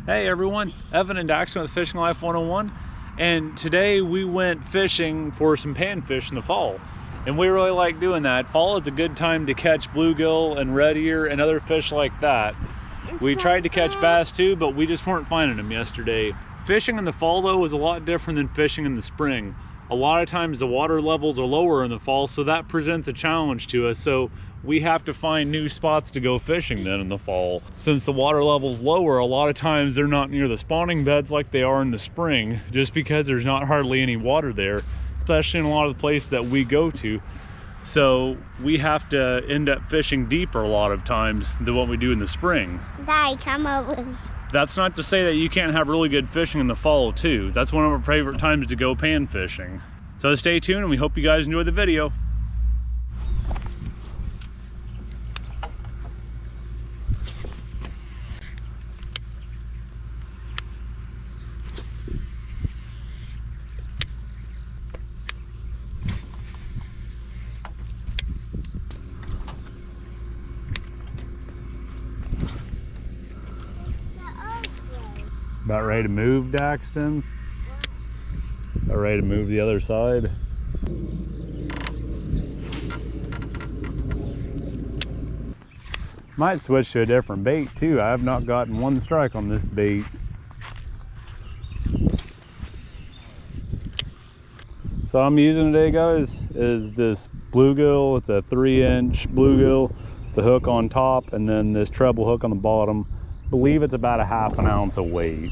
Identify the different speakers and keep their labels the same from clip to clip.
Speaker 1: Hey everyone, Evan and Daxton with Fishing Life 101, and today we went fishing for some panfish in the fall, and we really like doing that. Fall is a good time to catch bluegill and Redear and other fish like that. We tried to catch bass too, but we just weren't finding them yesterday. Fishing in the fall though is a lot different than fishing in the spring. A lot of times the water levels are lower in the fall, so that presents a challenge to us. So we have to find new spots to go fishing then in the fall. Since the water level's lower, a lot of times they're not near the spawning beds like they are in the spring, just because there's not hardly any water there, especially in a lot of the places that we go to. So we have to end up fishing deeper a lot of times than what we do in the spring.
Speaker 2: Daddy, come over.
Speaker 1: That's not to say that you can't have really good fishing in the fall too. That's one of our favorite times to go pan fishing. So stay tuned and we hope you guys enjoy the video. About ready to move, Daxton? About ready to move the other side? Might switch to a different bait too. I have not gotten one strike on this bait. So I'm using today, guys, is this bluegill. It's a 3-inch bluegill, the hook on top, and then this treble hook on the bottom. I believe it's about a ½ ounce of weight,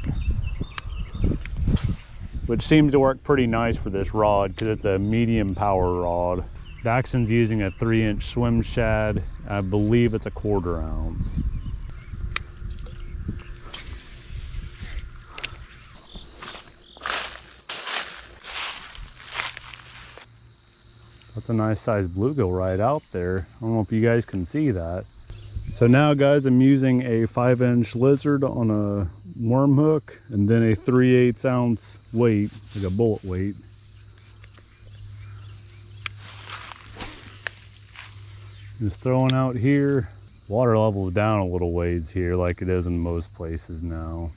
Speaker 1: which seems to work pretty nice for this rod because it's a medium power rod. Daxton's using a 3-inch swim shad. I believe it's a 1/4 ounce. That's a nice sized bluegill right out there. I don't know if you guys can see that. So now, guys, I'm using a 5-inch lizard on a worm hook and then a 3/8 ounce weight, like a bullet weight. Just throwing out here. Water level is down a little ways here like it is in most places now.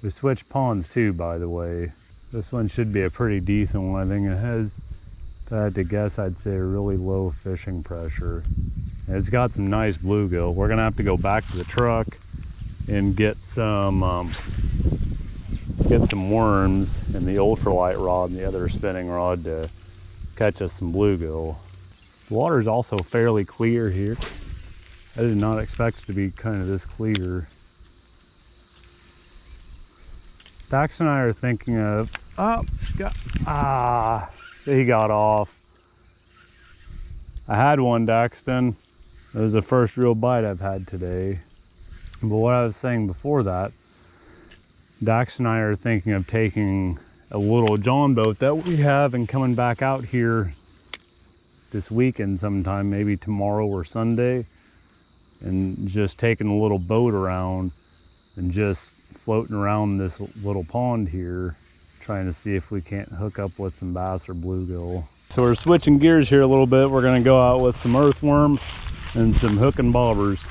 Speaker 1: We switched ponds too, by the way. This one should be a pretty decent one. I think it has, if I had to guess, I'd say a really low fishing pressure. It's got some nice bluegill. We're gonna have to go back to the truck and get some worms and the ultralight rod and the other spinning rod to catch us some bluegill. The water is also fairly clear here. I did not expect it to be kind of this clear. Dax and I are thinking of, he got off. I had one, Daxton. It was the first real bite I've had today. But what I was saying before that, Dax and I are thinking of taking a little John boat that we have and coming back out here this weekend sometime, maybe tomorrow or Sunday, and just taking a little boat around and just floating around this little pond here, trying to see if we can't hook up with some bass or bluegill. So we're switching gears here a little bit. We're gonna go out with some earthworm and some hook and bobbers.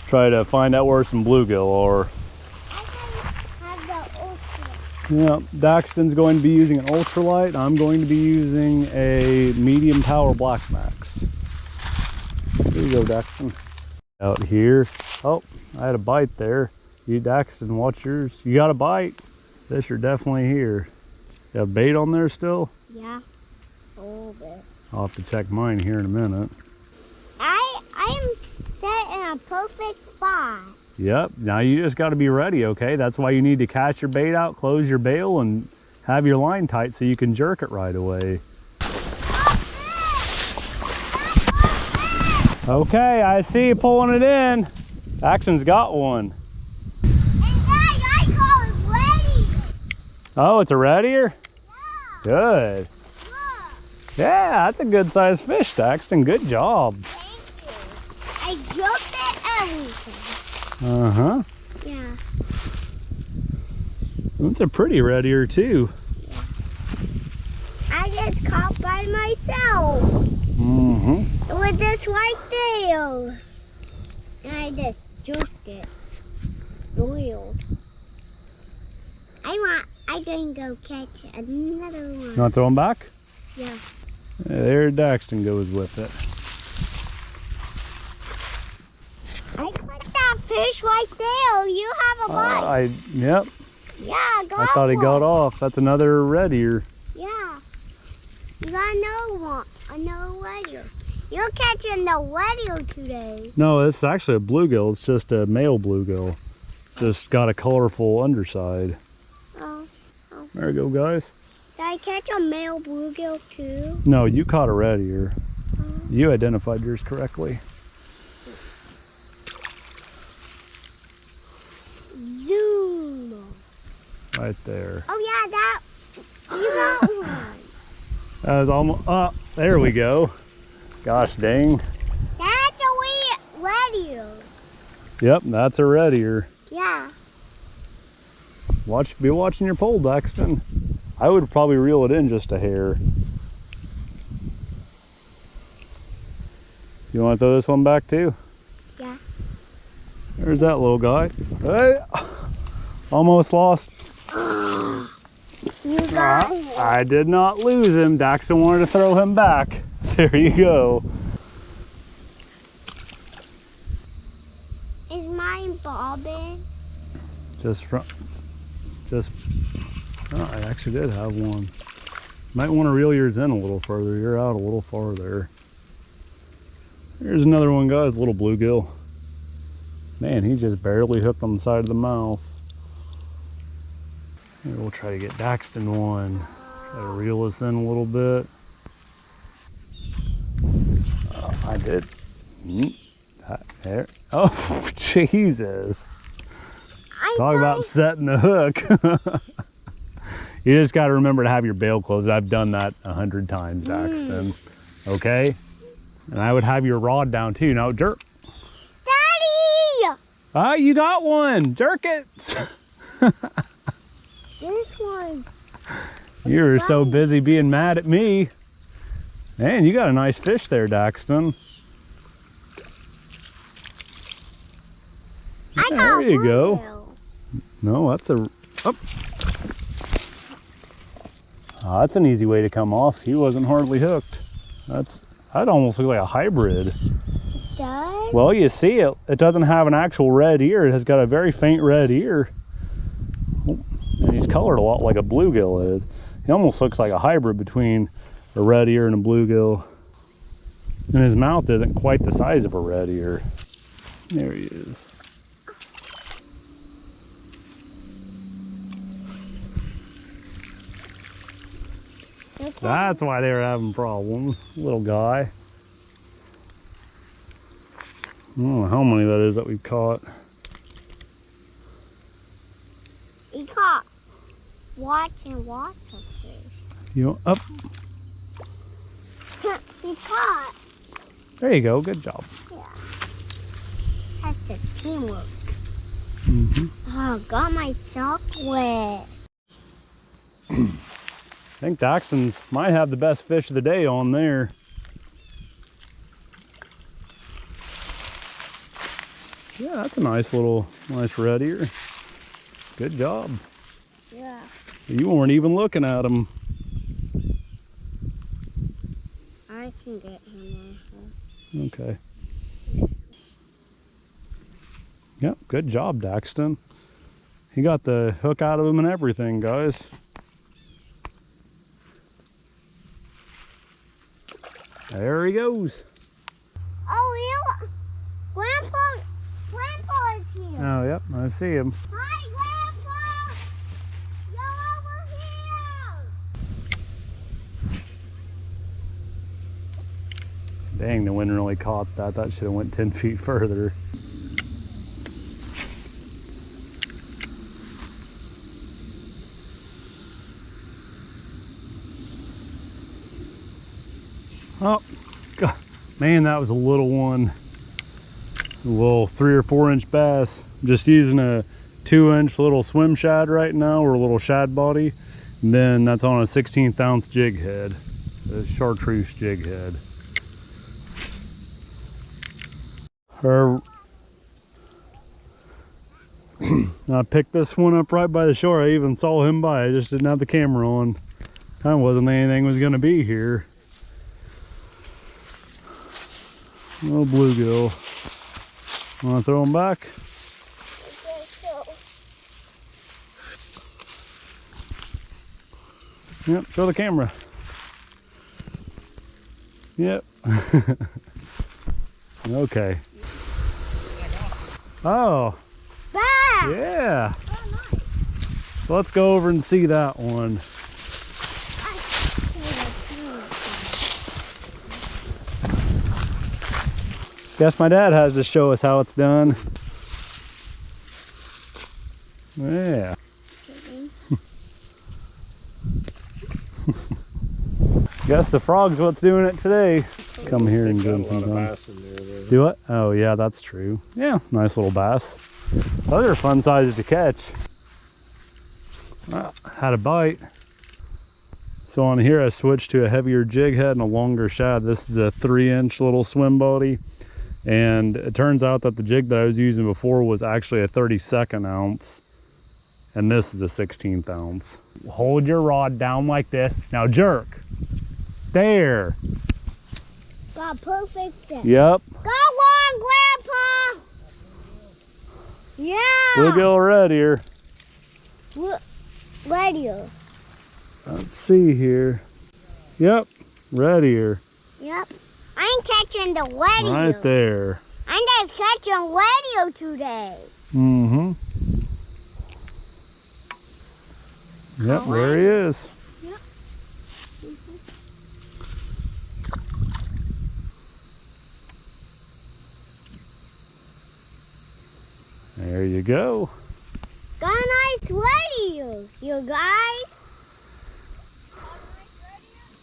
Speaker 1: Try to find out where some bluegill are. Yeah, Daxton's going to be using an ultralight. I'm going to be using a medium power Black Max. There you go, Daxton. Out here. Oh, I had a bite there. You, Daxton, watch yours. You got a bite. Fish are definitely here. You have bait on there still?
Speaker 2: Yeah, a little bit.
Speaker 1: I'll have to check mine here in a minute.
Speaker 2: I'm set in a perfect spot.
Speaker 1: Yep, now you just got to be ready, okay? That's why you need to cast your bait out, close your bail, and have your line tight so you can jerk it right away. Okay, I see you pulling it in. Daxton's got one.
Speaker 2: And Dad, I call it Redear.
Speaker 1: Oh, it's a Redear?
Speaker 2: Yeah.
Speaker 1: Good.
Speaker 2: Look.
Speaker 1: Yeah, that's a good sized fish, Daxton. Good job.
Speaker 2: Thank you. I jumped at everything.
Speaker 1: Uh-huh.
Speaker 2: Yeah.
Speaker 1: That's a pretty Redear too.
Speaker 2: I just caught by myself.
Speaker 1: Mm-hmm.
Speaker 2: With this white tail. And I just juked it. Oiled. I'm going to go catch another one.
Speaker 1: You want to throw him back?
Speaker 2: Yeah.
Speaker 1: There Daxton goes with it.
Speaker 2: I caught that fish right there. You have a bite.
Speaker 1: Yep.
Speaker 2: Yeah, I got
Speaker 1: I thought he got off. That's another red ear.
Speaker 2: Yeah. You got another one. Another red ear. You're catching the red ear today.
Speaker 1: No, it's actually a bluegill. It's just a male bluegill. Just got a colorful underside.
Speaker 2: Oh.
Speaker 1: There we go, guys.
Speaker 2: Did I catch a male bluegill too?
Speaker 1: No, you caught a red ear.
Speaker 2: Oh.
Speaker 1: You identified yours correctly.
Speaker 2: Zoom.
Speaker 1: Right there.
Speaker 2: Oh yeah, that. You got one.
Speaker 1: That was almost. Oh, there we go. Gosh dang.
Speaker 2: That's a wee red ear.
Speaker 1: Yep, that's a red ear.
Speaker 2: Yeah.
Speaker 1: Be watching your pole, Daxton. I would probably reel it in just a hair. You want to throw this one back too?
Speaker 2: Yeah.
Speaker 1: There's that little guy. Hey, almost lost.
Speaker 2: You got him.
Speaker 1: I did not lose him. Daxton wanted to throw him back. There you go.
Speaker 2: Is mine bobbing?
Speaker 1: Oh, I actually did have one. Might want to reel yours in a little further. You're out a little farther. Here's another one, guys. Little bluegill. Man, he just barely hooked on the side of the mouth. Maybe we'll try to get Daxton one. Try to reel us in a little bit. I did. There. Oh, Jesus. Talk about setting the hook. You just got to remember to have your bail closed. I've done that 100 times, Daxton. Okay? And I would have your rod down too. Now jerk.
Speaker 2: Daddy!
Speaker 1: Ah, you got one. Jerk it.
Speaker 2: This one.
Speaker 1: You were so busy being mad at me. Man, you got a nice fish there, Daxton. There you go. No, that's a... Oh. Oh, that's an easy way to come off. He wasn't hardly hooked. That'd almost look like a hybrid.
Speaker 2: It does?
Speaker 1: Well, you see it. It doesn't have an actual red ear. It has got a very faint red ear. And he's colored a lot like a bluegill is. He almost looks like a hybrid between a red ear and a bluegill. And his mouth isn't quite the size of a red ear. There he is.
Speaker 2: Okay.
Speaker 1: That's why they were having problems, little guy. I don't know how many that is that we've caught.
Speaker 2: He caught lots and lots of fish.
Speaker 1: You know, up.
Speaker 2: He caught.
Speaker 1: There you go. Good job.
Speaker 2: Yeah. That's the teamwork.
Speaker 1: Mm-hmm.
Speaker 2: Oh, got my sock wet.
Speaker 1: I think Daxton's might have the best fish of the day on there. Yeah, that's a nice red ear. Good job.
Speaker 2: Yeah.
Speaker 1: You weren't even looking at him.
Speaker 2: I can get him also.
Speaker 1: Okay. Yep, good job, Daxton. He got the hook out of him and everything, guys. There he goes.
Speaker 2: Oh, Grandpa is here.
Speaker 1: Oh, yep, I see him.
Speaker 2: Hi, Grandpa. You're over here.
Speaker 1: Dang, the wind really caught that. That should have went 10 feet further. Oh, God. Man, that was a little one. A little 3 or 4 inch bass. I'm just using a 2-inch little swim shad right now, or a little shad body. And then that's on a 16th ounce jig head, a chartreuse jig head.
Speaker 3: I picked this one up right by the shore. I even saw him by. I just didn't have the camera on. Kind of wasn't thinking anything was going to be here. Oh, bluegill. Want to throw him back? Yep, show the camera. Yep. Okay. Oh.
Speaker 2: Bah!
Speaker 3: Yeah.
Speaker 2: Oh, nice.
Speaker 3: So let's go over and see that one. Guess my dad has to show us how it's done. Yeah. Guess the frog's what's doing it today. Come here and get some fun. Do it? Oh yeah, that's true. Yeah, nice little bass. Those are fun sizes to catch. Had a bite. So on here I switched to a heavier jig head and a longer shad. This is a 3-inch little swim body. And it turns out that the jig that I was using before was actually a 32nd ounce. And this is a 16th ounce. Hold your rod down like this. Now jerk. There.
Speaker 2: Got perfect fit.
Speaker 3: Yep.
Speaker 2: Got one, Grandpa. Yeah.
Speaker 3: Bluegill Redear.
Speaker 2: Redear.
Speaker 3: Let's see here. Yep. Redear.
Speaker 2: Yep. I'm catching the Redear.
Speaker 3: Right there.
Speaker 2: I'm just catching Redear today.
Speaker 3: Mm-hmm. Yep, there he is.
Speaker 2: Yep.
Speaker 3: There you go.
Speaker 2: Got a nice Redear, you guys.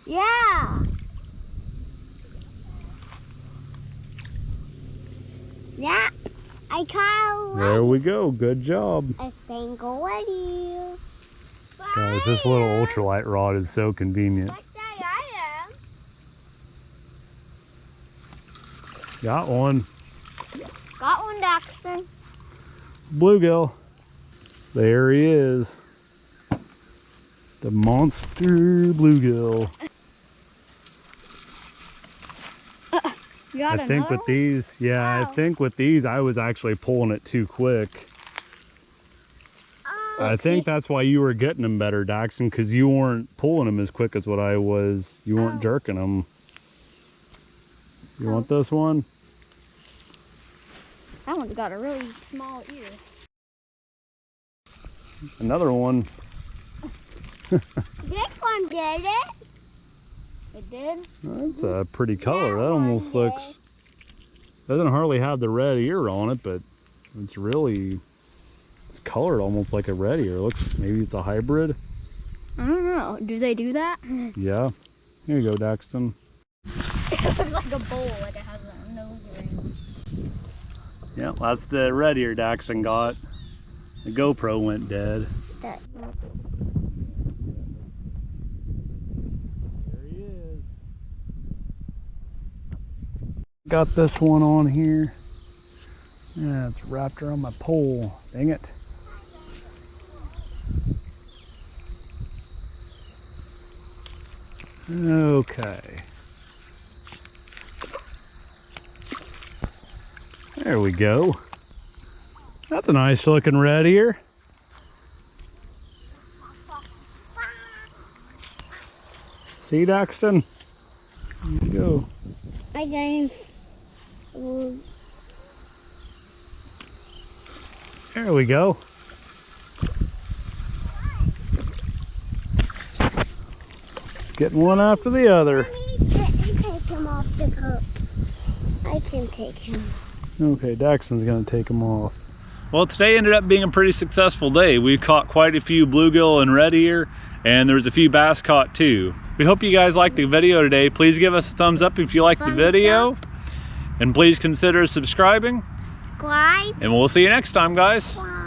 Speaker 2: Yeah. Yeah. I caught
Speaker 3: There we go. Good job.
Speaker 2: a single Redear.
Speaker 3: Guys, this little ultralight rod is so convenient. Got one.
Speaker 2: Got one, Daxton.
Speaker 3: Bluegill. There he is. The monster bluegill. I think with these, yeah, I think with these I was actually pulling it too quick. I think that's why you were getting them better, Daxton, because you weren't pulling them as quick as what I was. You weren't jerking them. You want this one?
Speaker 2: That one's got a really small ear.
Speaker 3: Another one.
Speaker 2: This one did it. It did?
Speaker 3: That's a pretty color. That almost looks... Doesn't hardly have the red ear on it, but it's really... It's colored almost like a red ear. Looks, maybe it's a hybrid.
Speaker 2: I don't know. Do they do that?
Speaker 3: Yeah. Here you go, Daxton.
Speaker 2: It looks like a bowl, like it has a nose ring.
Speaker 3: Yeah, that's the red ear Daxton got. The GoPro went dead.
Speaker 2: There
Speaker 3: he is. Got this one on here. Yeah, it's wrapped around my pole. Dang it. Okay. There we go. That's a nice looking red ear. See, Daxton? There you go.
Speaker 2: I got
Speaker 3: There we go. Just getting one after the other.
Speaker 2: Let me take him off the cup. I can take him.
Speaker 3: Okay, Daxton's gonna take him off.
Speaker 1: Well, today ended up being a pretty successful day. We caught quite a few bluegill and red ear, and there was a few bass caught too. We hope you guys liked the video today. Please give us a thumbs up if you liked the video. And please consider subscribing.
Speaker 2: Subscribe.
Speaker 1: And we'll see you next time, guys.
Speaker 2: Bye.